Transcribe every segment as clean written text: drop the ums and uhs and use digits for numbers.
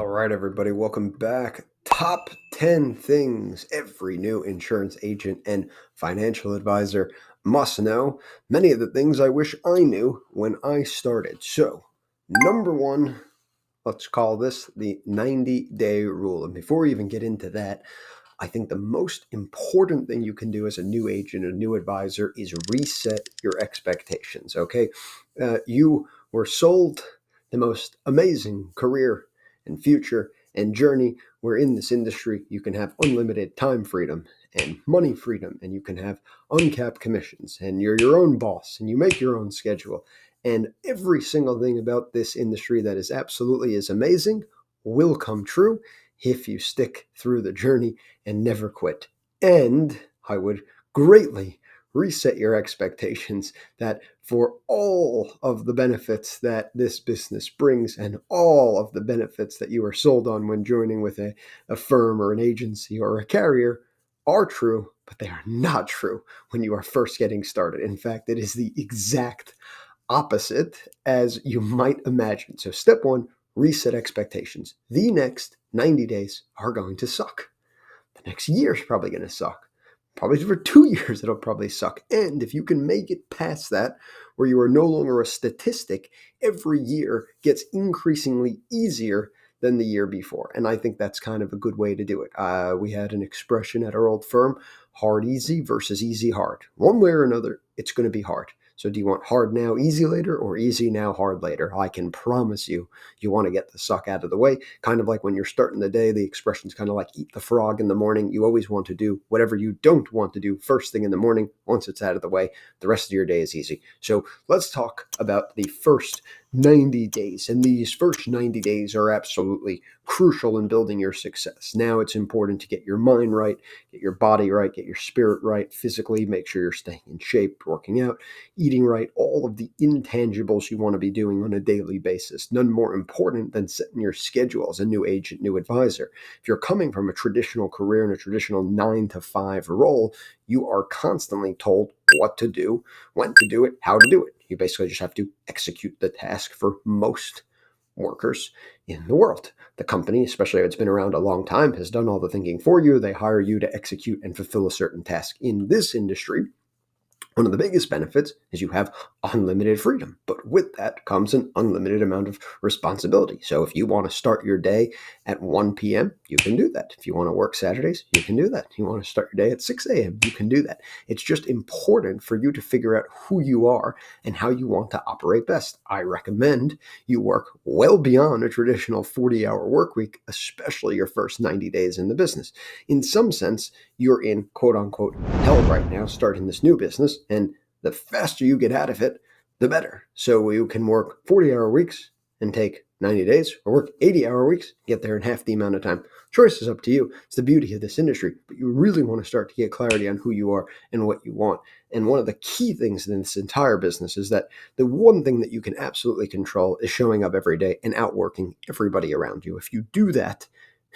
All right, everybody, welcome back. Top 10 things every new insurance agent and financial advisor must know. Many of the things I wish I knew when I started. So, number one, let's call this the 90-day rule. And before we even get into that, I think the most important thing you can do as a new agent, a new advisor, is reset your expectations. Okay. You were sold the most amazing career and future and journey where in this industry you can have unlimited time freedom and money freedom, and you can have uncapped commissions, and you're your own boss and you make your own schedule. And every single thing about this industry that is absolutely is amazing will come true if you stick through the journey and never quit. And I would greatly reset your expectations that for all of the benefits that this business brings and all of the benefits that you are sold on when joining with a firm or an agency or a carrier are true, but they are not true when you are first getting started. In fact, it is the exact opposite as you might imagine. So step one, reset expectations. The next 90 days are going to suck. The next year is probably going to suck. Probably for 2 years, it'll probably suck. And if you can make it past that, where you are no longer a statistic, every year gets increasingly easier than the year before. And I think that's kind of a good way to do it. We had an expression at our old firm, hard easy versus easy hard. One way or another, it's going to be hard. So do you want hard now, easy later, or easy now, hard later? I can promise you want to get the suck out of the way. Kind of like when you're starting the day, the expression's kind of like eat the frog in the morning. You always want to do whatever you don't want to do first thing in the morning. Once it's out of the way, the rest of your day is easy. So let's talk about the first 90 days. And these first 90 days are absolutely crucial in building your success. Now it's important to get your mind right, get your body right, get your spirit right, physically, make sure you're staying in shape, working out, eating right, all of the intangibles you want to be doing on a daily basis. None more important than setting your schedule as a new agent, new advisor. If you're coming from a traditional career in a traditional 9 to 5 role, you are constantly told what to do, when to do it, how to do it. You basically just have to execute the task for most workers in the world. The company, especially if it's been around a long time, has done all the thinking for you. They hire you to execute and fulfill a certain task. In this industry, one of the biggest benefits is you have unlimited freedom, but with that comes an unlimited amount of responsibility. So if you want to start your day at 1 p.m., you can do that. If you want to work Saturdays, you can do that. If you want to start your day at 6 a.m., you can do that. It's just important for you to figure out who you are and how you want to operate best. I recommend you work well beyond a traditional 40-hour work week, especially your first 90 days in the business. In some sense, you're in quote unquote hell right now starting this new business, and the faster you get out of it, the better. So you can work 40-hour weeks and take 90 days, or work 80-hour weeks, get there in half the amount of time. Choice is up to you. It's the beauty of this industry, but you really want to start to get clarity on who you are and what you want. And one of the key things in this entire business is that the one thing that you can absolutely control is showing up every day and outworking everybody around you. If you do that,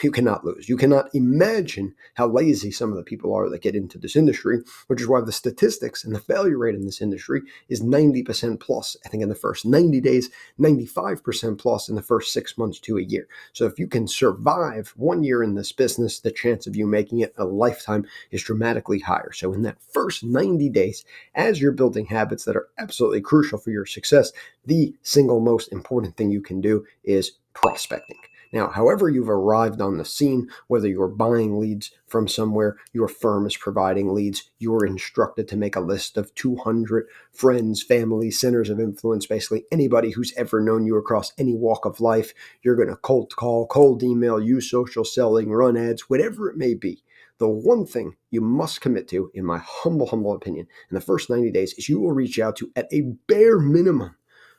you cannot lose. You cannot imagine how lazy some of the people are that get into this industry, which is why the statistics and the failure rate in this industry is 90% plus. I think in the first 90 days, 95% plus in the first 6 months to a year. So if you can survive 1 year in this business, the chance of you making it a lifetime is dramatically higher. So in that first 90 days, as you're building habits that are absolutely crucial for your success, the single most important thing you can do is prospecting. Now, however you've arrived on the scene, whether you're buying leads from somewhere, your firm is providing leads, you're instructed to make a list of 200 friends, family, centers of influence, basically anybody who's ever known you across any walk of life. You're going to cold call, cold email, use social selling, run ads, whatever it may be. The one thing you must commit to, in my humble opinion, in the first 90 days is you will reach out to, at a bare minimum,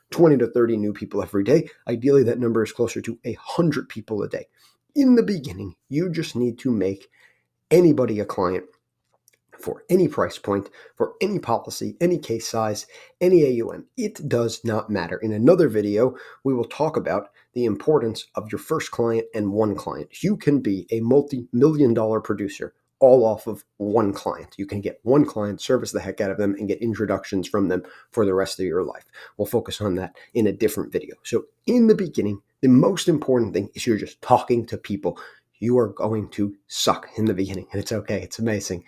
20 to 30 new people every day. Ideally, that number is closer to 100 people a day. In the beginning, you just need to make anybody a client for any price point, for any policy, any case size, any AUM. It does not matter. In another video, we will talk about the importance of your first client and one client. You can be a multi-million-dollar producer all off of one client. You can get one client, service the heck out of them, and get introductions from them for the rest of your life. We'll focus on that in a different video. So in the beginning, The most important thing is you're just talking to people. You are going to suck in the beginning, and it's okay. It's amazing.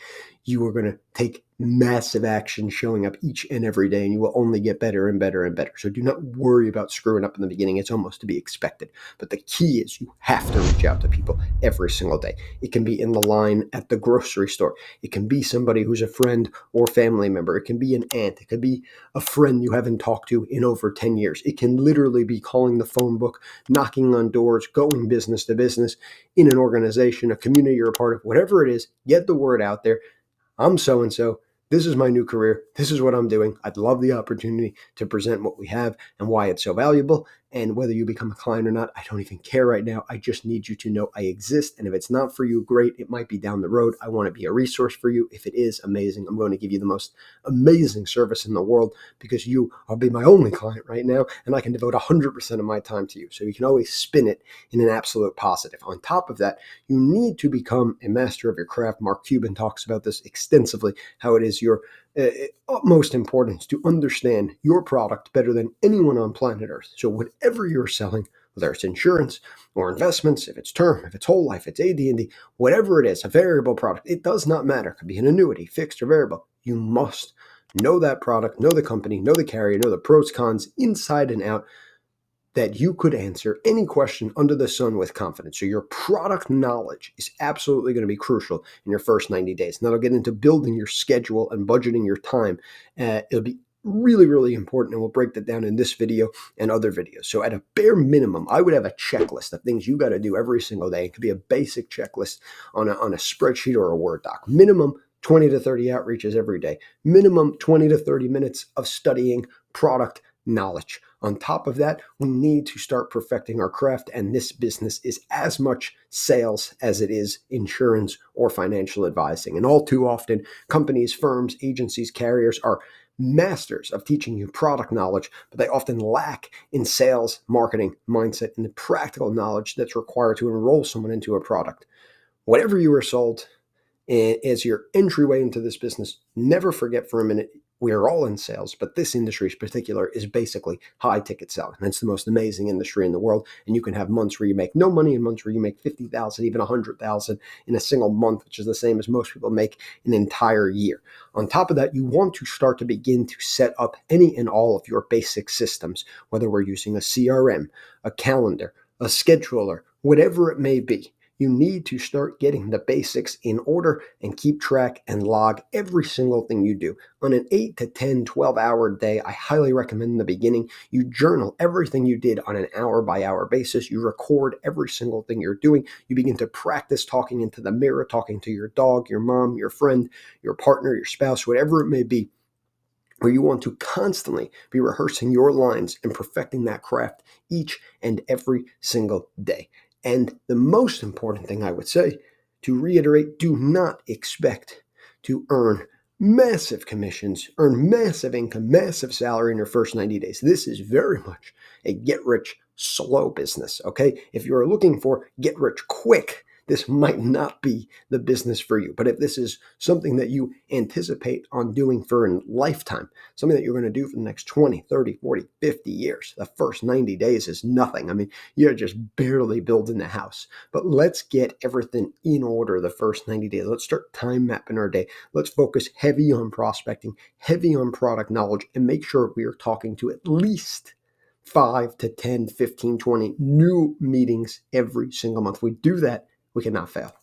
You are going to take massive action showing up each and every day, and you will only get better and better and better. So do not worry about screwing up in the beginning. It's almost to be expected. But the key is you have to reach out to people every single day. It can be in the line at the grocery store. It can be somebody who's a friend or family member. It can be an aunt. It could be a friend you haven't talked to in over 10 years. It can literally be calling the phone book, knocking on doors, going business to business in an organization, a community you're a part of, whatever it is. Get the word out there. I'm so and so. This is my new career. This is what I'm doing. I'd love the opportunity to present what we have and why it's so valuable. And whether you become a client or not, I don't even care right now. I just need you to know I exist. And if it's not for you, great. It might be down the road. I want to be a resource for you. If it is, amazing. I'm going to give you the most amazing service in the world because you will be my only client right now. And I can devote 100% of my time to you. So you can always spin it in an absolute positive. On top of that, you need to become a master of your craft. Mark Cuban talks about this extensively, how it is your utmost importance to understand your product better than anyone on planet Earth. So whatever you're selling, whether it's insurance or investments, if it's term, if it's whole life, it's AD&D, whatever it is, a variable product, it does not matter. It could be an annuity, fixed or variable. You must know that product, know the company, know the carrier, know the pros, cons, inside and out, that you could answer any question under the sun with confidence. So your product knowledge is absolutely going to be crucial in your first 90 days. And that'll get into building your schedule and budgeting your time. It'll be really, really important. And we'll break that down in this video and other videos. So at a bare minimum, I would have a checklist of things you got to do every single day. It could be a basic checklist on a spreadsheet or a Word doc. Minimum 20 to 30 outreaches every day. Minimum 20 to 30 minutes of studying product knowledge. On top of that, we need to start perfecting our craft, and this business is as much sales as it is insurance or financial advising. And all too often, companies, firms, agencies, carriers are masters of teaching you product knowledge, but they often lack in sales, marketing, mindset, and the practical knowledge that's required to enroll someone into a product. Whatever you are sold as your entryway into this business, never forget for a minute, we are all in sales, but this industry in particular is basically high ticket selling. And it's the most amazing industry in the world. And you can have months where you make no money and months where you make 50,000, even 100,000 in a single month, which is the same as most people make an entire year. On top of that, you want to start to begin to set up any and all of your basic systems, whether we're using a CRM, a calendar, a scheduler, whatever it may be. You need to start getting the basics in order and keep track and log every single thing you do. On an 8 to 10, 12-hour day, I highly recommend in the beginning, you journal everything you did on an hour-by-hour basis. You record every single thing you're doing. You begin to practice talking into the mirror, talking to your dog, your mom, your friend, your partner, your spouse, whatever it may be, where you want to constantly be rehearsing your lines and perfecting that craft each and every single day. And the most important thing I would say, to reiterate, do not expect to earn massive commissions, earn massive income, massive salary in your first 90 days. This is very much a get rich slow business, okay? If you're looking for get rich quick, this might not be the business for you. But if this is something that you anticipate on doing for a lifetime, something that you're going to do for the next 20, 30, 40, 50 years, the first 90 days is nothing. I mean, you're just barely building the house. But let's get everything in order the first 90 days. Let's start time mapping our day. Let's focus heavy on prospecting, heavy on product knowledge, and make sure we are talking to at least 5 to 10, 15, 20 new meetings every single month. If we do that, we cannot fail.